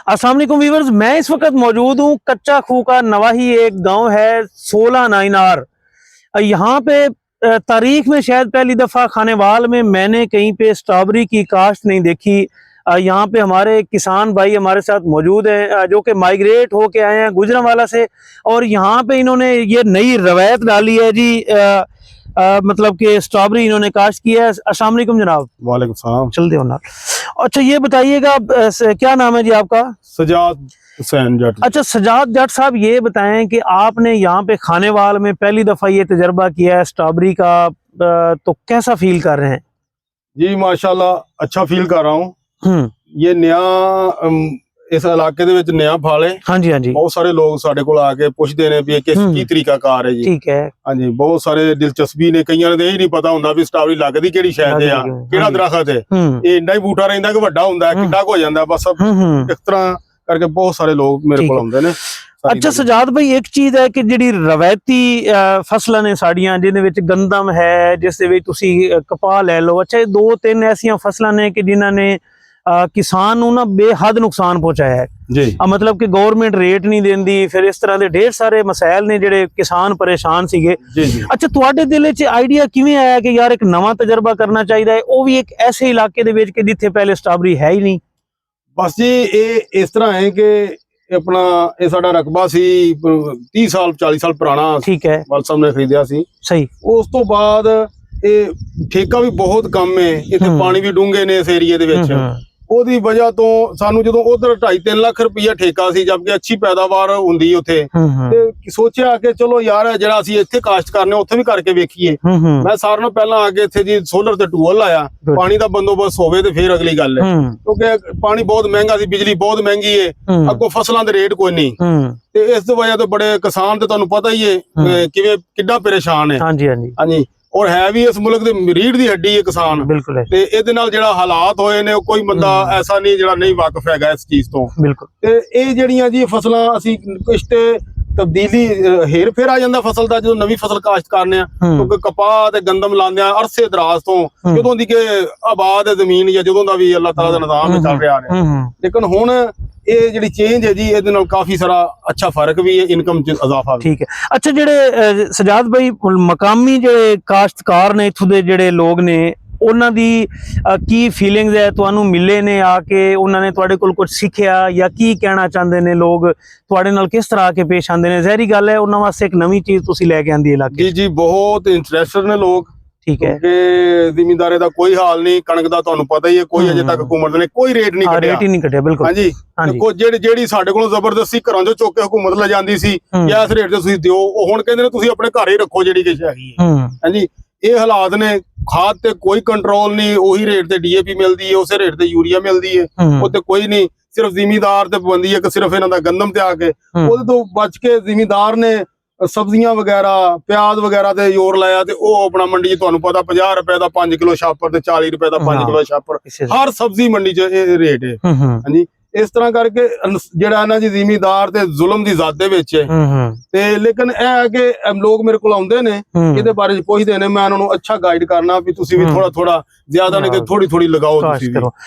अस्सलाम वालेकुम व्यूअर्स, मैं इस वक्त मौजूद हूँ कच्चा खूह का नवाही एक गांव है 16 नाइनार। यहाँ पे तारीख में शायद पहली दफ़ा खानेवाल में मैंने कहीं पे स्ट्रॉबेरी की काश्त नहीं देखी। यहाँ पे हमारे किसान भाई हमारे साथ मौजूद हैं जो कि माइग्रेट होके आए हैं गुजरांवाला से, और यहाँ पे इन्होंने ये नई रवायत डाली है जी। मतलब कि स्ट्रॉबेरी इन्होंने काश्त की है। अस्सलाम वालेकुम जनाब। वालेकुम सलाम। चलते हो ना। अच्छा ये बताइएगा क्या नाम है जी आपका? सजाद हुसैन जट। अच्छा सजाद जट साहब, ये बताएं कि आपने यहाँ पे खानेवाल में पहली दफा ये तजर्बा किया है स्ट्रॉबेरी का, तो कैसा फील कर रहे हैं? जी माशाल्लाह अच्छा फील कर रहा हूँ। ये नया इस इलाके ਦੇ ਵਿੱਚ नया ਫਲ है। हाँ जी हाँ जी। बहुत सारे लोग ਸਾਡੇ ਕੋਲ ਆ ਕੇ ਪੁੱਛਦੇ ਨੇ ਵੀ ਇਹ ਕੀ ਤਰੀਕਾ ਕਾਰ ਹੈ ਜੀ। ठीक है। ਹਾਂਜੀ ਬਹੁਤ ਸਾਰੇ ਦਿਲਚਸਪੀ ਨੇ, ਕਈਆਂ ਨੂੰ ਇਹ ਨਹੀਂ ਪਤਾ ਹੁੰਦਾ ਵੀ ਸਟ੍ਰਾਬੇਰੀ ਲੱਗਦੀ ਕਿਹੜੀ ਸ਼ੈ ਤੇ ਆ, ਕਿਹੜਾ ਦਰਖਤ ਹੈ। ਇਹ ਇੰਨਾ ਹੀ ਬੂਟਾ ਰਹਿੰਦਾ ਕਿ ਵੱਡਾ ਹੁੰਦਾ ਹੈ, ਕਿੱਡਾ ਹੋ ਜਾਂਦਾ ਬਸ। ਇਸ ਤਰ੍ਹਾਂ ਕਰਕੇ ਬਹੁਤ ਸਾਰੇ ਲੋਕ ਮੇਰੇ ਕੋਲ ਆਉਂਦੇ ਨੇ। अच्छा सजाद भाई, एक चीज है कि ਜਿਹੜੀ ਰਵਾਇਤੀ ਫਸਲਾਂ ਨੇ ਸਾਡੀਆਂ ਜਿਹਦੇ ਵਿੱਚ ਗੰਦਮ ਹੈ, ਜਿਸ ਦੇ ਵਿੱਚ ਤੁਸੀਂ ਕਪਾਹ ਲੈ ਲਓ। ਅੱਛਾ ਇਹ ਦੋ ਤਿੰਨ ਐਸੀਆਂ ਫਸਲਾਂ ਨੇ ਕਿ ਜਿਨ੍ਹਾਂ ਨੇ किसान ਨੂੰ ਨਾ ਬੇਹੱਦ ਨੁਕਸਾਨ ਪਹੁੰਚਾਇਆ ਹੈ जी। मतलब कि गवर्नमेंट रेट नहीं देंदी, फिर इस तरह के ढेर सारे मसाइल ने ਜਿਹੜੇ किसान परेशान ਸੀਗੇ। जी जी। अच्छा ਤੁਹਾਡੇ ਦਿਲ ਵਿੱਚ ਆਈਡੀਆ ਕਿਵੇਂ ਆਇਆ ਕਿ ਯਾਰ ਇੱਕ ਨਵਾਂ ਤਜਰਬਾ ਕਰਨਾ ਚਾਹੀਦਾ ਹੈ, ਉਹ ਵੀ ਇੱਕ ਐਸੇ ਇਲਾਕੇ ਦੇ ਵਿੱਚ ਕਿ ਜਿੱਥੇ ਪਹਿਲੇ ਸਟ੍ਰਾਬੇਰੀ ਹੈ ਹੀ ਨਹੀਂ? ਬਸ ਜੀ ਇਹ ਇਸ ਤਰ੍ਹਾਂ ਹੈ ਕਿ ਆਪਣਾ ਇਹ ਸਾਡਾ ਰਕਬਾ ਸੀ 30 ਸਾਲ 40 ਸਾਲ ਪੁਰਾਣਾ। ठीक है। ਵਾਲ ਸਾਹਿਬ ਨੇ ਖਰੀਦਿਆ ਸੀ। सही। ਉਸ ਤੋਂ ਬਾਅਦ ਇਹ ਠੇਕਾ ਵੀ ਬਹੁਤ ਕੰਮ ਹੈ, ਇੱਥੇ ਪਾਣੀ ਵੀ ਡੂੰਘੇ ਨੇ ਇਸ ਏਰੀਏ ਦੇ ਵਿੱਚ। ਉਹਦੀ ਵਜ੍ਹਾ ਤੋਂ ਸਾਨੂੰ ਜਦੋਂ ਉਧਰ 2.5-3 ਲੱਖ ਰੁਪਈਆ ਠੇਕਾ ਸੀ, ਜਦਕਿ ਅੱਛੀ ਪੈਦਾਵਾਰ ਹੁੰਦੀ ਉੱਥੇ, ਤੇ ਸੋਚਿਆ ਕਿ ਚਲੋ ਯਾਰ ਜਿਹੜਾ ਅਸੀਂ ਇੱਥੇ ਕਾਸ਼ਤ ਕਰਨੇ ਉੱਥੇ ਵੀ ਕਰਕੇ ਵੇਖੀਏ। ਮੈਂ ਸਾਰਿਆਂ ਨਾਲੋਂ ਪਹਿਲਾਂ ਆ ਕੇ ਇੱਥੇ ਜੀ ਸੋਲਰ ਤੇ ਟੂਲ ਲਾਇਆ। ਪਾਣੀ ਦਾ ਬੰਦੋਬਸਤ ਹੋਵੇ ਤੇ ਫਿਰ ਅਗਲੀ ਗੱਲ ਹੈ, ਕਿਉਂਕਿ ਪਾਣੀ ਬਹੁਤ ਮਹਿੰਗਾ ਸੀ, ਬਿਜਲੀ ਬਹੁਤ ਮਹਿੰਗੀ ਹੈ, ਅੱਗੋਂ ਫਸਲਾਂ ਦੇ ਰੇਟ ਕੋਈ ਨਹੀਂ, ਤੇ ਇਸ ਦੀ ਵਜ੍ਹਾ ਤੋਂ ਬੜੇ ਕਿਸਾਨ ਤੇ ਤੁਹਾਨੂੰ ਪਤਾ ਹੀ ਹੈ ਕਿਵੇਂ ਕਿੱਡਾ ਪਰੇਸ਼ਾਨ ਹੈ। ਹਾਂਜੀ ਹਾਂਜੀ ਹਾਂਜੀ। ਔਰ ਹੈ ਵੀ ਇਸ ਮੁਲਕ ਦੇ ਰੀੜ ਦੀ ਹੱਡੀ ਹੈ ਕਿਸਾਨ। ਬਿਲਕੁਲ ਹੈ। ਤੇ ਇਹਦੇ ਨਾਲ ਜਿਹੜਾ ਹਾਲਾਤ ਹੋਏ ਨੇ, ਕੋਈ ਬੰਦਾ ਐਸਾ ਨਹੀਂ ਜਿਹੜਾ ਨਹੀਂ ਵਾਕਿਫ ਹੈਗਾ ਇਸ ਚੀਜ਼ ਤੋਂ। ਬਿਲਕੁਲ। ਤੇ ਇਹ ਜਿਹੜੀਆਂ ਜੀ ਫਸਲਾਂ ਅਸੀਂ ਕੁਛ ਤੇ ਤਬਦੀਲੀ ਹੇਰ ਫੇਰ ਆ ਜਾਂਦਾ ਫਸਲ ਦਾ ਜਦੋਂ ਨਵੀਂ ਫਸਲ ਕਾਸ਼ਤ ਕਰਨੇ ਆ, ਕਿਉਂਕਿ ਕਪਾਹ ਤੇ ਗੰਦਮ ਲਾਉਂਦੇ ਆ ਅਰਸੇ ਦਰਾਜ਼ ਤੋਂ, ਜਦੋਂ ਦੀ ਕਿ ਆਬਾਦ ਹੈ ਜ਼ਮੀਨ ਜਾਂ ਜਦੋਂ ਦਾ ਵੀ ਅੱਲਾਹ ਤਾਲਾ ਦਾ ਨਿਜ਼ਾਮ ਚੱਲ ਰਿਹਾ ਹੈ। ਲੇਕਿਨ ਹੁਣ ਇਹ ਜਿਹੜੀ ਚੇਂਜ ਹੈ ਜੀ, ਇਹਦੇ ਨਾਲ ਕਾਫੀ ਸਾਰਾ ਅੱਛਾ ਫਰਕ ਵੀ ਹੈ, ਇਨਕਮ ਚ ਇਜ਼ਾਫਾ ਵੀ। ਠੀਕ ਹੈ। ਅੱਛਾ ਜਿਹੜੇ ਸਜਾਦ ਭਾਈ ਮਕਾਮੀ ਜਿਹੜੇ ਕਾਸ਼ਤਕਾਰ ਨੇ ਇੱਥੋਂ ਦੇ ਜਿਹੜੇ ਲੋਕ ਨੇ, ਉਹਨਾਂ ਦੀ ਕੀ ਫੀਲਿੰਗਸ ਹੈ? ਤੁਹਾਨੂੰ ਮਿਲੇ ਨੇ ਆ ਕੇ, ਉਹਨਾਂ ਨੇ ਤੁਹਾਡੇ ਕੋਲ ਕੁਝ ਸਿੱਖਿਆ ਜਾਂ ਕੀ ਕਹਿਣਾ ਚਾਹੁੰਦੇ ਨੇ ਲੋਕ, ਤੁਹਾਡੇ ਨਾਲ ਕਿਸ ਤਰ੍ਹਾਂ ਆ ਕੇ ਪੇਸ਼ ਆਉਂਦੇ ਨੇ? ਜ਼ਹਿਰੀ ਗੱਲ ਹੈ ਉਹਨਾਂ ਵਾਸਤੇ ਇੱਕ ਨਵੀਂ ਚੀਜ਼ ਤੁਸੀਂ ਲੈ ਕੇ ਆਂਦੀ ਇਲਾਕੇ। ਜੀ ਜੀ, ਬਹੁਤ ਇੰਟਰਸਟਡ ਨੇ ਲੋਕ। ਠੀਕ ਹੈ। ਕਿ ਜ਼ਿਮੀਂਦਾਰੇ ਦਾ ਕੋਈ ਹਾਲ ਨਹੀਂ, ਕਣਕ ਦਾ ਤੁਹਾਨੂੰ ਪਤਾ ਹੀ ਹੈ, ਕੋਈ ਅਜੇ ਤੱਕ ਹਕੂਮਤ ਨੇ ਕੋਈ ਰੇਟ ਨਹੀਂ ਕੱਢਿਆ। ਰੇਟ ਹੀ ਨਹੀਂ ਕੱਢਿਆ। ਬਿਲਕੁਲ। ਹਾਂਜੀ। ਜਿਹੜੀ ਸਾਡੇ ਕੋਲੋਂ ਜ਼ਬਰਦਸਤੀ ਘਰਾਂ ਚੋਂ ਚੁੱਕ ਕੇ ਹਕੂਮਤ ਲੈ ਜਾਂਦੀ ਸੀ ਜਾਂ ਇਸ ਰੇਟ ਤੇ ਤੁਸੀਂ ਦਿਓ, ਉਹ ਹੁਣ ਕਹਿੰਦੇ ਨੇ ਤੁਸੀਂ ਆਪਣੇ ਘਰ ਹੀ ਰੱਖੋ ਜਿਹੜੀ ਕਿਸ਼ ਹੈਗੀ ਹੈ। ਹਾਂਜੀ। ਇਹ ਹਾਲਾਤ ਨੇ। ਖਾਦ ਤੇ ਕੋਈ ਕੰਟਰੋਲ ਨਹੀਂ, ਉਹੀ ਰੇਟ ਤੇ ਡੀਏਪੀ ਮਿਲਦੀ ਹੈ, ਉਸੇ ਰੇਟ ਤੇ ਯੂਰੀਆ ਮਿਲਦੀ ਹੈ, ਉਹ ਤੇ ਕੋਈ ਨਹੀਂ। ਸਿਰਫ ਜ਼ਿਮੀਂਦਾਰ ਤੇ ਪਾਬੰਦੀ ਹੈ ਕਿ ਸਿਰਫ ਇਹਨਾਂ ਦਾ ਗੰਦਮ ਤੇ ਆ ਕੇ ਉਹਦੇ ਤੋਂ ਬਚ ਕੇ ਜ਼ਿਮੀਂਦਾਰ ਨੇ ਸਬਜ਼ੀਆਂ ਵਗੈਰਾ ਪਿਆਜ਼ ਵਗੈਰਾ ਤੇ ਜ਼ੋਰ ਲਾਇਆ, ਤੇ ਉਹ ਆਪਣਾ ਮੰਡੀ 'ਚ ਤੁਹਾਨੂੰ ਪਤਾ 50 ਰੁਪਏ ਦਾ 5 ਕਿਲੋ ਛਾਪਰ ਤੇ 40 ਰੁਪਏ ਦਾ 5 ਕਿਲੋ ਛਾਪਰ, ਹਰ ਸਬਜ਼ੀ ਮੰਡੀ 'ਚ ਇਹ ਰੇਟ ਹੈ। ਹਾਂਜੀ। ਇਸ ਤਰ੍ਹਾਂ ਕਰਕੇ ਜਿਹੜਾ ਇਹਨਾਂ ਦੀ ਜ਼ਿਮੀਂਦਾਰ ਤੇ ਜ਼ੁਲਮ ਦੀ ਜ਼ਾਤ ਦੇ ਵਿੱਚ ਹੈ। ਤੇ ਲੇਕਿਨ ਇਹ ਹੈ ਕਿ ਲੋਕ ਮੇਰੇ ਕੋਲ ਆਉਂਦੇ ਨੇ, ਇਹਦੇ ਬਾਰੇ ਪੁੱਛਦੇ ਨੇ, ਮੈਂ ਉਹਨਾਂ ਨੂੰ ਅੱਛਾ ਗਾਈਡ ਕਰਨਾ ਵੀ ਤੁਸੀਂ ਵੀ ਥੋੜਾ ਥੋੜਾ, ਜ਼ਿਆਦਾ ਨਹੀਂ ਤੇ ਥੋੜੀ ਥੋੜੀ ਲਗਾਓ ਤੁਸੀਂ ਵੀ।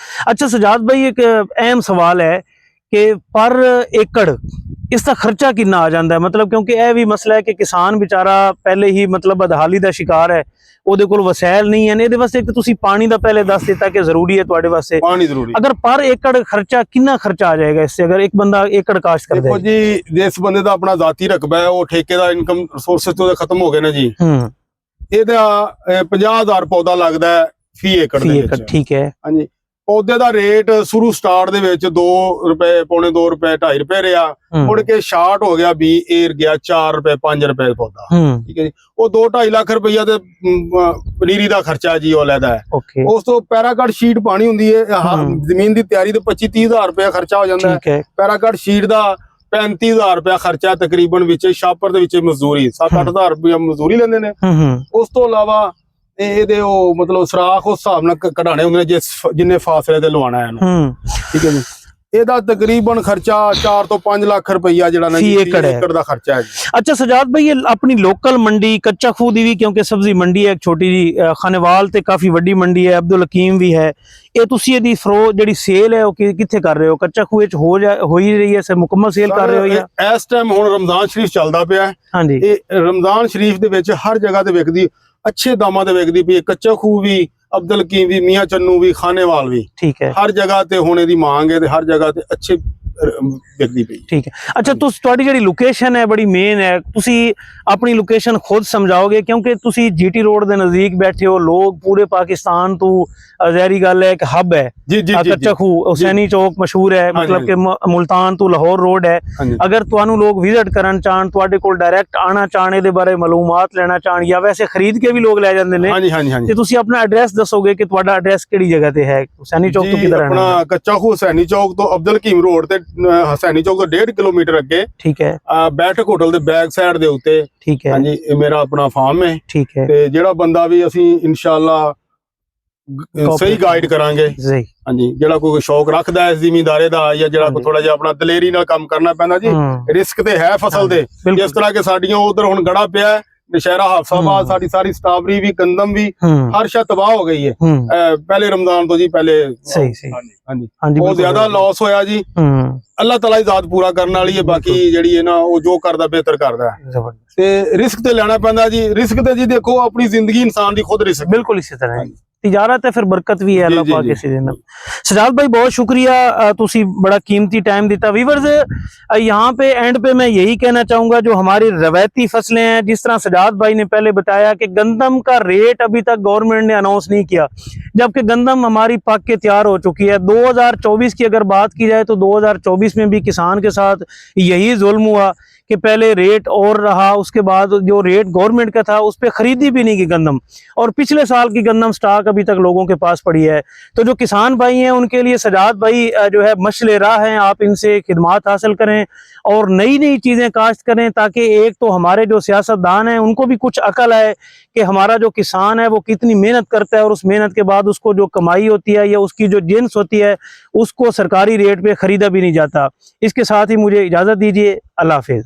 अच्छा सजाद भाई, एक अहम सवाल है कि पर एकड़ इसका खर्चा कितना आ जाता है? मतलब क्योंकि यह भी मसला है कि किसान बेचारा पहले ही मतलब बदहाली का शिकार है, ਉਹਦੇ ਕੋਲ ਵਸੈਲ ਨਹੀਂ ਹੈ। ਇਹਦੇ ਵਾਸਤੇ ਇੱਕ ਤੁਸੀਂ ਪਾਣੀ ਦਾ ਪਹਿਲੇ ਦੱਸ ਦਿੱਤਾ ਕਿ ਜ਼ਰੂਰੀ ਹੈ ਤੁਹਾਡੇ ਵਾਸਤੇ, ਪਾਣੀ ਜ਼ਰੂਰੀ। ਅਗਰ ਪਰ ਏਕੜ ਖਰਚਾ ਕਿੰਨਾ ਖਰਚਾ ਆ ਜਾਏਗਾ ਇਸसे, ਅਗਰ ਇੱਕ ਬੰਦਾ ਏਕੜ ਕਾਸ਼ਤ ਕਰਦਾ ਹੈ? ਦੇਖੋ ਜੀ, ਜਿਸ ਬੰਦੇ ਦਾ ਆਪਣਾ ਜ਼ਾਤੀ ਰਕਬਾ ਹੈ, ਉਹ ਠੇਕੇ ਦਾ ਇਨਕਮ ਸੋਰਸਸ ਤੋਂ ਖਤਮ ਹੋ ਗਏ ਨੇ ਜੀ। ਇਹਦਾ 50,000 ਪੌਦਾ ਲੱਗਦਾ ਹੈ ਫੀ ਏਕੜ ਦੇ ਵਿੱਚ। ਠੀਕ ਹੈ। ਹਾਂਜੀ। ਪੌਦੇ ਦਾ ਰੇਟ ਸ਼ੁਰੂ ਸਟਾਰਟ ਦੇ ਵਿੱਚ 2 ਰੁਪਏ, ਪੌਣੇ 2 ਰੁਪਏ, 2.5 ਰੁਪਏ ਰਿਹਾ, ਮੁੜ ਕੇ ਸ਼ਾਰਟ ਹੋ ਗਿਆ 20, ਏਰ ਗਿਆ 4 ਰੁਪਏ 5 ਰੁਪਏ ਪੌਦਾ। ਠੀਕ ਹੈ ਜੀ। ਉਹ 2-2.5 ਲੱਖ ਰੁਪਈਆ ਤੇ ਪਨੀਰੀ ਦਾ ਖਰਚਾ ਜੀ ਉਹ ਲੈਦਾ ਹੈ। ਉਸ ਤੋਂ ਪੈਰਾਕਟ ਸ਼ੀਟ ਪਾਣੀ ਹੁੰਦੀ ਹੈ, ਜ਼ਮੀਨ ਦੀ ਤਿਆਰੀ ਤੇ 25-30 ਹਜ਼ਾਰ ਰੁਪਇਆ ਖਰਚਾ ਹੋ ਜਾਂਦਾ ਹੈ। ਪੈਰਾਕਟ ਸ਼ੀਟ ਦਾ 35,000 ਰੁਪਇਆ ਖਰਚਾ ਤਕਰੀਬਨ, ਵਿੱਚ ਛਾਪਰ ਦੇ ਵਿੱਚ ਮਜ਼ਦੂਰੀ 7-8 ਹਜ਼ਾਰ ਰੁਪਇਆ ਮਜ਼ਦੂਰੀ ਲੈਂਦੇ ਨੇ। ਉਸ ਤੋਂ ਇਲਾਵਾ ਇਹਦੇ ਉਹ ਮਤਲਬ ਸਰਾਖ ਉਸ ਹਿਸਾਬ ਨਾਲ ਕਢਾਣੇ ਹੁੰਦੇ ਨੇ ਜਿੰਨੇ ਫਾਸਲੇ ਤੇ ਲਵਾਉਣਾ ਹੈ ਇਹਨੂੰ। ਠੀਕ ਹੈ ਜੀ। ਇਹਦਾ ਤਕਰੀਬਨ ਖਰਚਾ 4 ਤੋਂ 5 ਲੱਖ ਰੁਪਈਆ ਜਿਹੜਾ ਨਾ ਫੀ ਜੀ ਏਕੜ ਹੈ। ਏਕੜ ਦਾ ਖਰਚਾ ਹੈ ਜੀ। अच्छा सजाद भाई, ये अपनी लोकल मंडी कच्चा खूह दी भी, क्योंकि सब्जी मंडी है एक छोटी जी, खानेवाल ते काफी वड्डी मंडी है, अब्दुल हकीम भी है, ये तुसी ਇਹਦੀ ਫਰੋ ਜਿਹੜੀ ਸੇਲ ਹੈ ਉਹ ਕਿੱਥੇ ਕਰ ਰਹੇ ਹੋ? ਕੱਚਾ ਖੂਹ ਵਿੱਚ ਹੋ ਹੀ ਰਹੀ ਹੈ, ਸੇ ਮੁਕੰਮਲ ਸੇਲ ਕਰ ਰਹੇ ਹੋ ਜਾਂ ਇਸ ਟਾਈਮ ਹੁਣ ਰਮਜ਼ਾਨ ਸ਼ਰੀਫ ਚੱਲਦਾ ਪਿਆ ਹੈ। ਹਾਂਜੀ, ਇਹ ਰਮਜ਼ਾਨ ਸ਼ਰੀਫ ਦੇ ਵਿੱਚ ਹਰ ਜਗ੍ਹਾ ਤੇ ਵਿਕਦੀ, ਅੱਛੇ ਦਾਮਾਂ ਤੇ ਵਿਕਦੀ ਪਈ। ਕੱਚਾ ਖੂਹ ਵੀ, ਅਬਦੁਲ ਹਕੀਮ ਵੀ, ਮੀਆਂ ਚੰਨੂ ਵੀ, ਖਾਨੇਵਾਲ ਵੀ, ਠੀਕ ਹੈ, ਹਰ ਜਗ੍ਹਾ ਤੇ ਹੁਣ ਇਹਦੀ ਮੰਗ ਹੈ ਤੇ ਹਰ ਜਗ੍ਹਾ ਤੇ ਅੱਛੇ ਵਿਕਦੀ ਪਈ। ठीक है। अच्छा, ਤੁਹਾਡੀ ਜਿਹੜੀ ਲੋਕੇਸ਼ਨ ਹੈ ਬੜੀ ਮੇਨ ਹੈ, ਤੁਸੀਂ ਆਪਣੀ ਲੋਕੇਸ਼ਨ ਖੁਦ ਸਮਝਾਓਗੇ ਕਿਉਂਕਿ ਤੁਸੀਂ ਜੀਟੀ ਰੋਡ ਦੇ ਨਜ਼ਦੀਕ ਬੈਠੇ ਹੋ। ਲੋਕ ਪੂਰੇ ਪਾਕਿਸਤਾਨ ਤੋਂ ਜ਼ਾਹਿਰੀ ਗੱਲ ਹੈ ਇੱਕ ਹੱਬ ਹੈ ਜੀ ਜੀ ਜੀ ਕੱਚਾ ਖੂਹ, ਹੁਸੈਨੀ ਚੌਕ ਮਸ਼ਹੂਰ ਹੈ, ਮਤਲਬ ਕਿ ਮੁਲਤਾਨ ਤੋਂ ਲਾਹੌਰ ਰੋਡ ਹੈ। ਅਗਰ ਤੁਹਾਨੂੰ ਲੋਕ ਵਿਜ਼ਿਟ ਕਰਨ ਚਾਹਣ, ਤੁਹਾਡੇ ਕੋਲ ਡਾਇਰੈਕਟ ਆਣਾ ਚਾਹਣ, ਇਹਦੇ ਬਾਰੇ ਮਾਲੂਮਾਤ ਲੈਣਾ ਚਾਹਣ ਜਾਂ ਵੈਸੇ ਖਰੀਦ ਕੇ ਵੀ ਲੋਕ ਲੈ ਜਾਂਦੇ ਨੇ, ਹਾਂਜੀ ਹਾਂਜੀ ਹਾਂਜੀ, ਤੇ ਤੁਸੀਂ ਆਪਣਾ ਐਡਰੈਸ ਦੱਸੋਗੇ ਕਿ ਤੁਹਾਡਾ ਐਡਰੈਸ ਕਿਹੜੀ ਜਗ੍ਹਾ ਤੇ ਹੈ? ਹੁਸੈਨੀ ਚੌਕ ਤੋਂ ਕਿਧਰ ਆਣਾ? ਆਪਣਾ ਕੱਚਾ ਖੂਹ ਹੁਸੈਨੀ ਚੌਕ ਤੋਂ ਅਬਦੁਲ ਹਕੀਮ ਰੋਡ ਤੇ ਹੁਸੈਨੀ ਚੌਕ ਤੋਂ 1.5 ਕਿਲੋਮੀਟਰ ਅੱਗੇ, ਠੀਕ ਹੈ, ਬੈਠਕ ਹੋਟਲ ਦੇ ਬੈਕ ਸਾਈਡ ਦੇ ਉੱਤੇ, ਠੀਕ ਹੈ, ਹਾਂਜੀ, ਇਹ ਮੇਰਾ ਆਪਣਾ ਫਾਰਮ ਹੈ। ਠੀਕ ਹੈ, ਤੇ ਜਿਹੜਾ ਬੰਦਾ ਵੀ ਅਸੀਂ ਇਨਸ਼ਾਅੱਲਾ ਸਹੀ ਗਾਈਡ ਕਰਾਂਗੇ। ਸਹੀ, ਹਾਂਜੀ, ਜਿਹੜਾ ਕੋਈ ਸ਼ੌਕ ਰੱਖਦਾ ਹੈ ਜ਼ਿਮੀਂਦਾਰੇ ਦਾ ਜਾਂ ਜਿਹੜਾ ਕੋਈ ਥੋੜਾ ਜਿਹਾ ਆਪਣਾ ਦਲੇਰੀ ਨਾਲ ਕੰਮ ਕਰਨਾ ਪੈਂਦਾ ਜੀ, ਰਿਸਕ ਤੇ ਹੈ ਫਸਲ ਦੇ। ਜਿਸ ਤਰ੍ਹਾਂ ਕਿ ਸਾਡੀਆਂ ਉਧਰ ਹੁਣ ਗੜਾ ਪਿਆ ਹੈ, ਨਸ਼ਹਿਰਾ ਹਾਫਸਾਬਾਦ, ਸਾਡੀ ਸਾਰੀ ਸਟ੍ਰਾਬਰੀ ਵੀ, ਗੰਦਮ ਵੀ, ਹਰ ਸ਼ੈ ਤਬਾਹ ਹੋ ਗਈ ਹੈ ਪਹਿਲੇ ਰਮਜ਼ਾਨ ਤੋਂ ਜੀ ਪਹਿਲੇ। ਸਹੀ ਸਹੀ, ਹਾਂਜੀ, ਬਹੁਤ ਜ਼ਿਆਦਾ ਲਾਸ ਹੋਇਆ ਜੀ। ਅੱਲਾਹ ਤਾਲਾ ਹੀ ਜ਼ਾਤ ਪੂਰਾ ਕਰਨ ਵਾਲੀ ਹੈ, ਬਾਕੀ ਜਿਹੜੀ ਹੈ ਨਾ ਉਹ ਜੋ ਕਰਦਾ ਬਿਹਤਰ ਕਰਦਾ ਹੈ। ਤੇ ਰਿਸਕ ਤੇ ਲੈਣਾ ਪੈਂਦਾ ਜੀ। ਰਿਸਕ ਤੇ ਜੀ ਦੇਖੋ ਆਪਣੀ ਜ਼ਿੰਦਗੀ ਇਨਸਾਨ ਦੀ ਖੁਦ ਰਿਸਕ, बिल्कुल इसी तरह है। तिजारत है, फिर बरकत भी है, अल्लाह पाक इसी देना। सजाद भाई बहुत शुक्रिया, तुसी बड़ा कीमती टाइम दिता। वीवर्स, यहाँ पे एंड पे मैं यही कहना चाहूंगा, जो हमारी रवायती फसलें हैं, जिस तरह सजाद भाई ने पहले बताया कि गंदम का रेट अभी तक गवर्नमेंट ने अनाउंस नहीं किया, जबकि गंदम हमारी पक के तैयार हो चुकी है। 2024 की अगर बात की जाए तो 2024 में भी किसान के साथ यही जुल्म हुआ कि पहले रेट और रहा, उसके बाद जो रेट गवर्नमेंट का था उस पर खरीदी भी नहीं की गंदम, और पिछले साल की गंदम स्टॉक अभी तक लोगों के पास पड़ी है। तो जो किसान भाई हैं उनके लिए सजाद भाई जो है मशले राह हैं, आप इनसे खिदमात हासिल करें और नई नई चीज़ें काश्त करें, ताकि एक तो हमारे जो सियासतदान हैं उनको भी कुछ अकल आए कि हमारा जो किसान है वो कितनी मेहनत करता है, और उस मेहनत के बाद उसको जो कमाई होती है या उसकी जो जिन्स होती है उसको सरकारी रेट पे ख़रीदा भी नहीं जाता। इसके साथ ही मुझे इजाज़त दीजिए, अल्लाह हाफिज़।